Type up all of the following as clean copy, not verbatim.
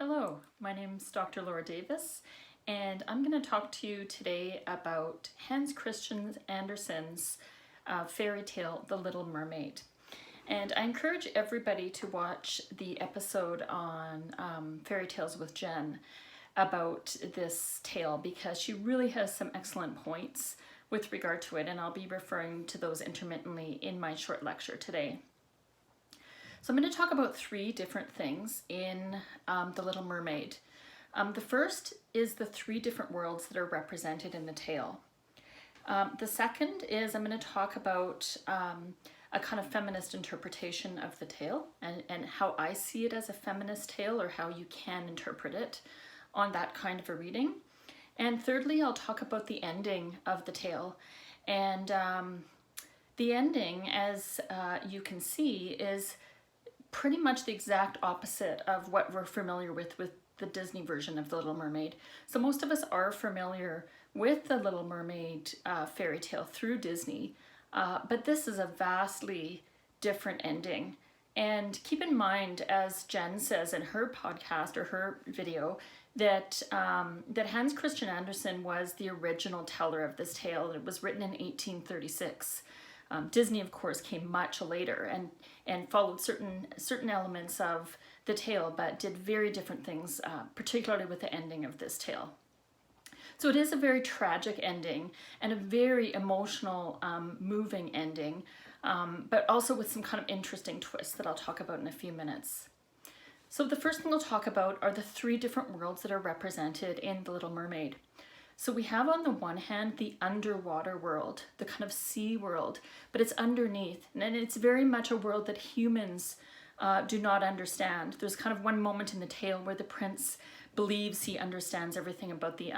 Hello, my name's Dr. Laura Davis, and I'm going to talk to you today about Hans Christian Andersen's fairy tale, The Little Mermaid. And I encourage everybody to watch the episode on Fairy Tales with Jen about this tale because she really has some excellent points with regard to it, and I'll be referring to those intermittently in my short lecture today. So I'm going to talk about three different things in The Little Mermaid. The first is the three different worlds that are represented in the tale. The second is I'm going to talk about a kind of feminist interpretation of the tale and how I see it as a feminist tale, or how you can interpret it on that kind of a reading. And thirdly, I'll talk about the ending of the tale. And the ending, as you can see, is pretty much the exact opposite of what we're familiar with the Disney version of The Little Mermaid. So most of us are familiar with The Little Mermaid fairy tale through Disney, but this is a vastly different ending. And keep in mind, as Jen says in her podcast or her video, that Hans Christian Andersen was the original teller of this tale. It was written in 1836. Disney, of course, came much later and followed certain elements of the tale, but did very different things, particularly with the ending of this tale. So it is a very tragic ending and a very emotional, moving ending, but also with some kind of interesting twists that I'll talk about in a few minutes. So the first thing I'll talk about are the three different worlds that are represented in The Little Mermaid. So we have on the one hand the underwater world, the kind of sea world, but it's underneath, and it's very much a world that humans do not understand. There's kind of one moment in the tale where the prince believes he understands everything about the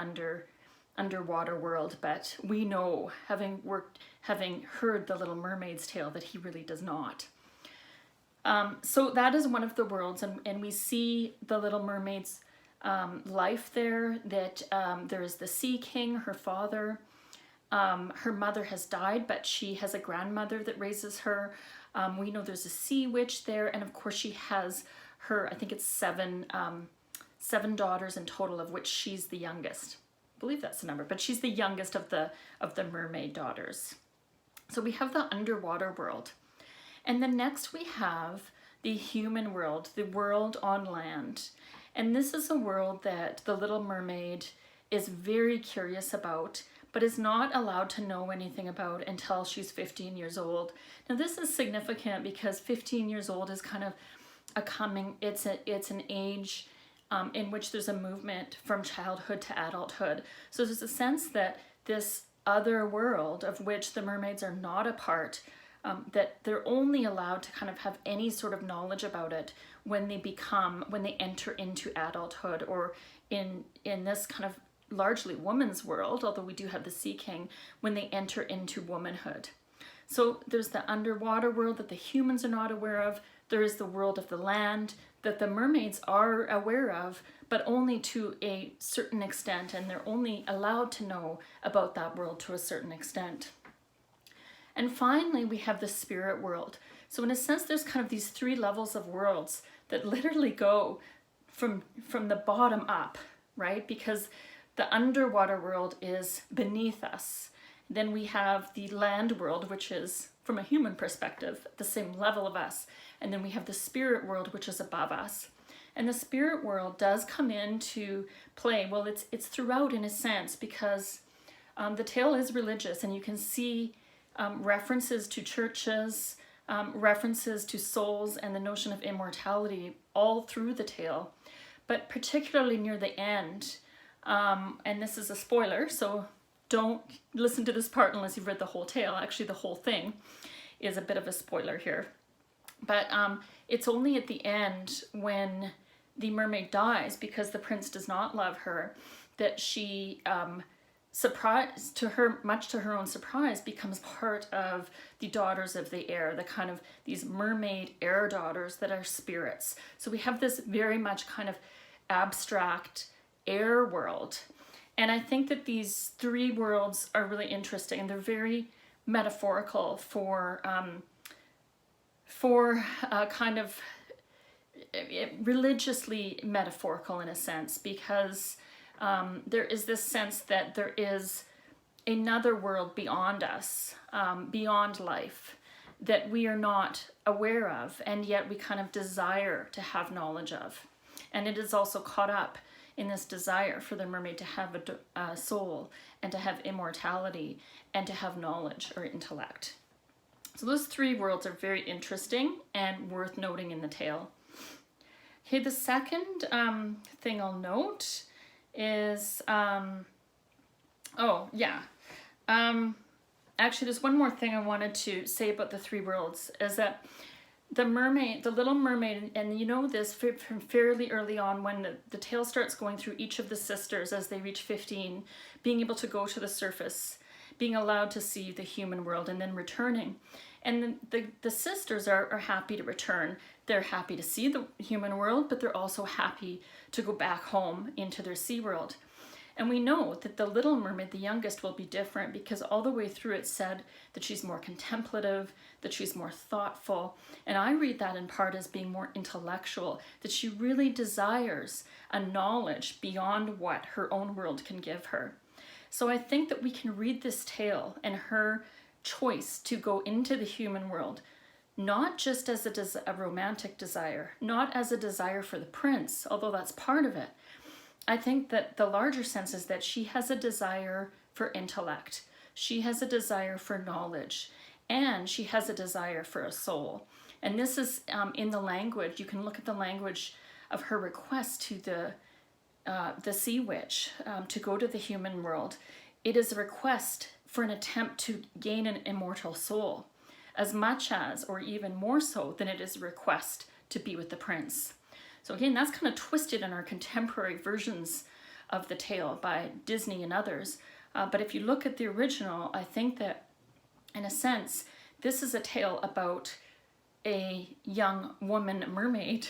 underwater world, but we know, having heard the Little Mermaid's tale, that he really does not. So that is one of the worlds, and we see the Little Mermaid's life there, that there is the Sea King, her father. Her mother has died, but she has a grandmother that raises her. We know there's a sea witch there, and of course she has her, I think it's seven daughters in total, of which she's the youngest. I believe that's the number, but she's the youngest of the mermaid daughters. So we have the underwater world. And then next we have the human world, the world on land. And this is a world that the Little Mermaid is very curious about, but is not allowed to know anything about until she's 15 years old. Now this is significant because 15 years old is kind of it's an age in which there's a movement from childhood to adulthood. So there's a sense that this other world, of which the mermaids are not a part, that they're only allowed to kind of have any sort of knowledge about it when they enter into adulthood, or in this kind of largely woman's world, although we do have the Sea King, when they enter into womanhood. So there's the underwater world that the humans are not aware of. There is the world of the land that the mermaids are aware of, but only to a certain extent, and they're only allowed to know about that world to a certain extent. And finally, we have the spirit world. So in a sense, there's kind of these three levels of worlds that literally go from the bottom up, right? Because the underwater world is beneath us. Then we have the land world, which is, from a human perspective, the same level of us. And then we have the spirit world, which is above us. And the spirit world does come into play. Well, it's throughout in a sense, because the tale is religious, and you can see references to churches, references to souls and the notion of immortality all through the tale, but particularly near the end. And this is a spoiler, so don't listen to this part unless you've read the whole tale. Actually, the whole thing is a bit of a spoiler here. But it's only at the end, when the mermaid dies because the prince does not love her, that she much to her own surprise, becomes part of the daughters of the air, the kind of these mermaid air daughters that are spirits. So we have this very much kind of abstract air world. And I think that these three worlds are really interesting, and they're very metaphorical for kind of religiously metaphorical in a sense, because there is this sense that there is another world beyond us, beyond life, that we are not aware of, and yet we kind of desire to have knowledge of. And it is also caught up in this desire for the mermaid to have a soul, and to have immortality, and to have knowledge or intellect. So those three worlds are very interesting and worth noting in the tale. Okay, the second thing I'll note is, actually there's one more thing I wanted to say about the three worlds, is that the mermaid, the Little Mermaid, and you know this from fairly early on when the tale starts going through each of the sisters as they reach 15, being able to go to the surface, being allowed to see the human world, and then returning. And the sisters are happy to return. They're happy to see the human world, but they're also happy to go back home into their sea world. And we know that the Little Mermaid, the youngest, will be different, because all the way through it said that she's more contemplative, that she's more thoughtful. And I read that in part as being more intellectual, that she really desires a knowledge beyond what her own world can give her. So I think that we can read this tale and her choice to go into the human world, not just as a romantic desire, not as a desire for the prince, although that's part of it. I think that the larger sense is that she has a desire for intellect, she has a desire for knowledge, and she has a desire for a soul. And this is in the language. You can look at the language of her request to the sea witch to go to the human world. It is a request for an attempt to gain an immortal soul, as much as, or even more so, than it is a request to be with the prince. So again, that's kind of twisted in our contemporary versions of the tale by Disney and others. But if you look at the original, I think that, in a sense, this is a tale about a young woman mermaid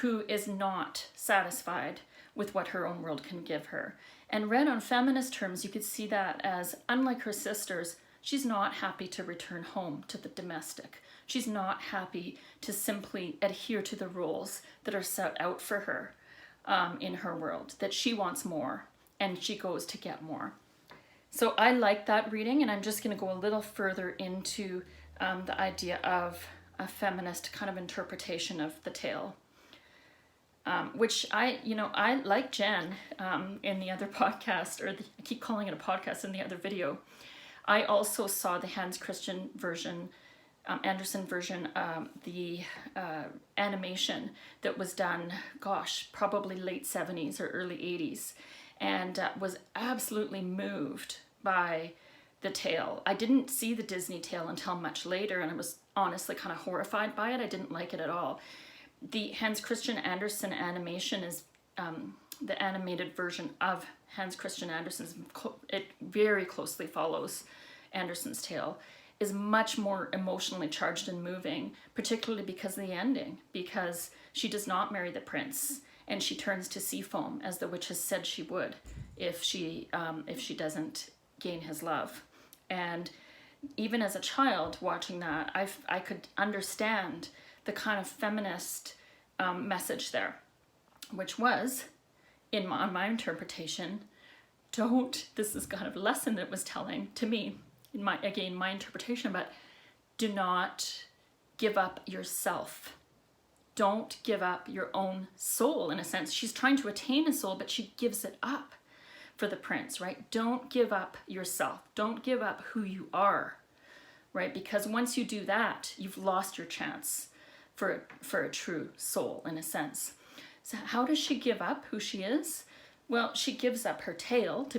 who is not satisfied with what her own world can give her. And read on feminist terms, you could see that as, unlike her sisters, she's not happy to return home to the domestic. She's not happy to simply adhere to the rules that are set out for her in her world, that she wants more, and she goes to get more. So I like that reading, and I'm just going to go a little further into the idea of a feminist kind of interpretation of the tale. Which I like Jen in the other podcast, I keep calling it a podcast, in the other video. I also saw the Hans Christian version, Andersen version, the animation that was done, probably late 70s or early 80s, and was absolutely moved by the tale. I didn't see the Disney tale until much later, and I was honestly kind of horrified by it. I didn't like it at all. The Hans Christian Andersen animation is the animated version of Hans Christian Andersen's. It very closely follows Andersen's tale, is much more emotionally charged and moving, particularly because of the ending, because she does not marry the prince, and she turns to sea foam, as the witch has said she would, if she doesn't gain his love. And even as a child watching that, I could understand the kind of feminist message there, which was, in my interpretation, this is kind of a lesson that it was telling to me, in my interpretation, but do not give up yourself. Don't give up your own soul, in a sense. She's trying to attain a soul, but she gives it up for the prince, right? Don't give up yourself. Don't give up who you are, right? Because once you do that, you've lost your chance for a true soul, in a sense. So how does she give up who she is? Well, she gives up her tail to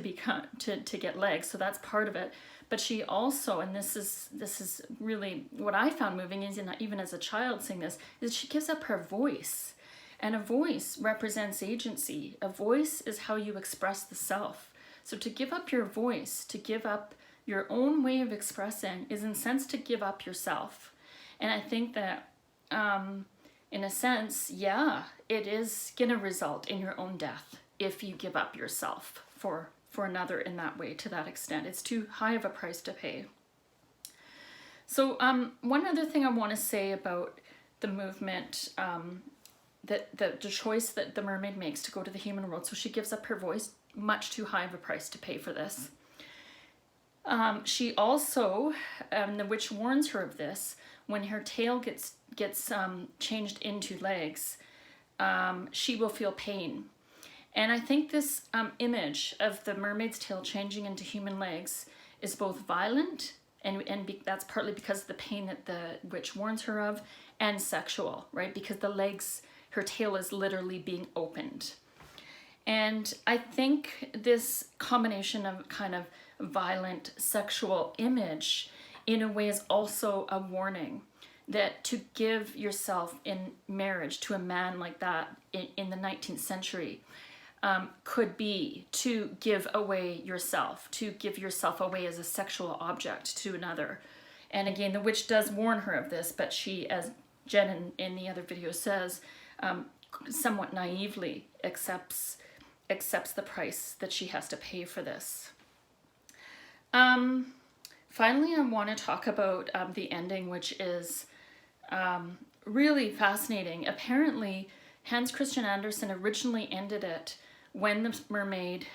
get legs, so that's part of it. But she also, and this is really what I found moving, is even as a child seeing this, is she gives up her voice. And a voice represents agency. A voice is how you express the self. So to give up your voice, to give up your own way of expressing, is in a sense to give up yourself. And I think that, in a sense, it is going to result in your own death if you give up yourself for another in that way, to that extent. It's too high of a price to pay. So one other thing I want to say about the movement the choice that the mermaid makes to go to the human world. So she gives up her voice, much too high of a price to pay for this. She also, the witch warns her of this, when her tail gets changed into legs, she will feel pain. And I think this image of the mermaid's tail changing into human legs is both violent, and that's partly because of the pain that the witch warns her of, and sexual, right? Because the legs, her tail is literally being opened. And I think this combination of kind of violent sexual image in a way is also a warning that to give yourself in marriage to a man like that in the 19th century could be to give away yourself, to give yourself away as a sexual object to another. And again, the witch does warn her of this, but she, as Jen in the other video says, somewhat naively accepts the price that she has to pay for this. Finally, I want to talk about the ending, which is really fascinating. Apparently, Hans Christian Andersen originally ended it when the mermaid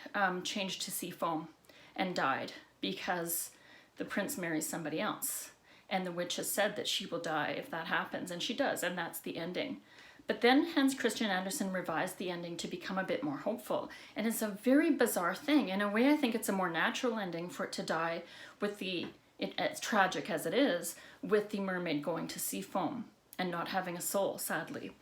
changed to sea foam and died, because the prince marries somebody else. And the witch has said that she will die if that happens, and she does, and that's the ending. But then Hans Christian Andersen revised the ending to become a bit more hopeful. And it's a very bizarre thing. In a way, I think it's a more natural ending for it to die with as tragic as it is, with the mermaid going to sea foam and not having a soul, sadly.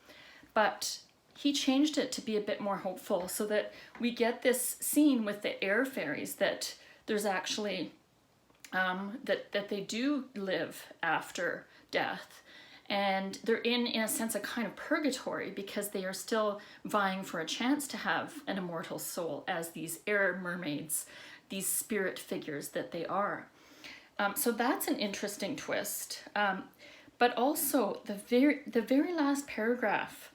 But he changed it to be a bit more hopeful, so that we get this scene with the air fairies, that there's actually, that they do live after death. And they're in a sense, a kind of purgatory, because they are still vying for a chance to have an immortal soul as these air mermaids, these spirit figures that they are. So that's an interesting twist. But also the very last paragraph,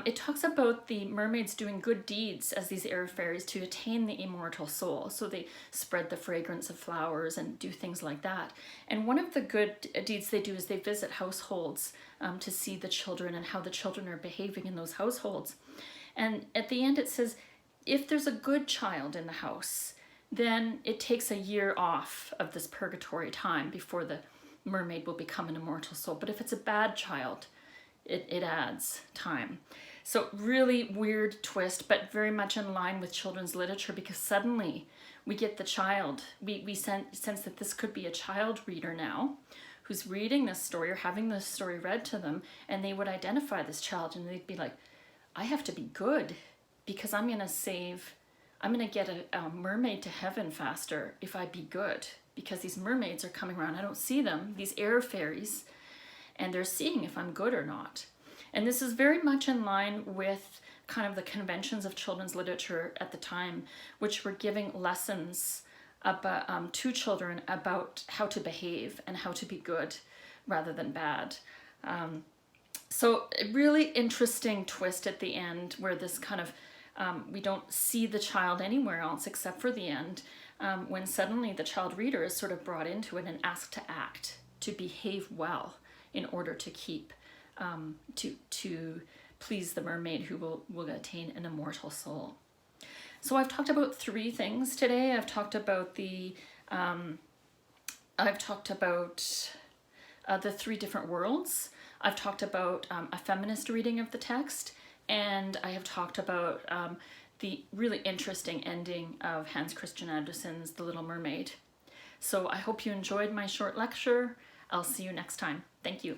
it talks about the mermaids doing good deeds as these air fairies to attain the immortal soul. So they spread the fragrance of flowers and do things like that. And one of the good deeds they do is they visit households to see the children and how the children are behaving in those households. And at the end it says, if there's a good child in the house, then it takes a year off of this purgatory time before the mermaid will become an immortal soul. But if it's a bad child, it adds time. So really weird twist, but very much in line with children's literature, because suddenly we get the child. We sense that this could be a child reader now who's reading this story or having this story read to them, and they would identify this child and they'd be like, I have to be good because I'm going to get a mermaid to heaven faster if I be good, because these mermaids are coming around. I don't see them, these air fairies, and they're seeing if I'm good or not. And this is very much in line with kind of the conventions of children's literature at the time, which were giving lessons about, to children about how to behave and how to be good rather than bad. So a really interesting twist at the end, where this kind of, we don't see the child anywhere else except for the end, when suddenly the child reader is sort of brought into it and asked to act, to behave well, in order to keep, to please the mermaid who will attain an immortal soul. So I've talked about three things today. I've talked about the three different worlds. I've talked about a feminist reading of the text, and I have talked about the really interesting ending of Hans Christian Andersen's The Little Mermaid. So I hope you enjoyed my short lecture. I'll see you next time. Thank you.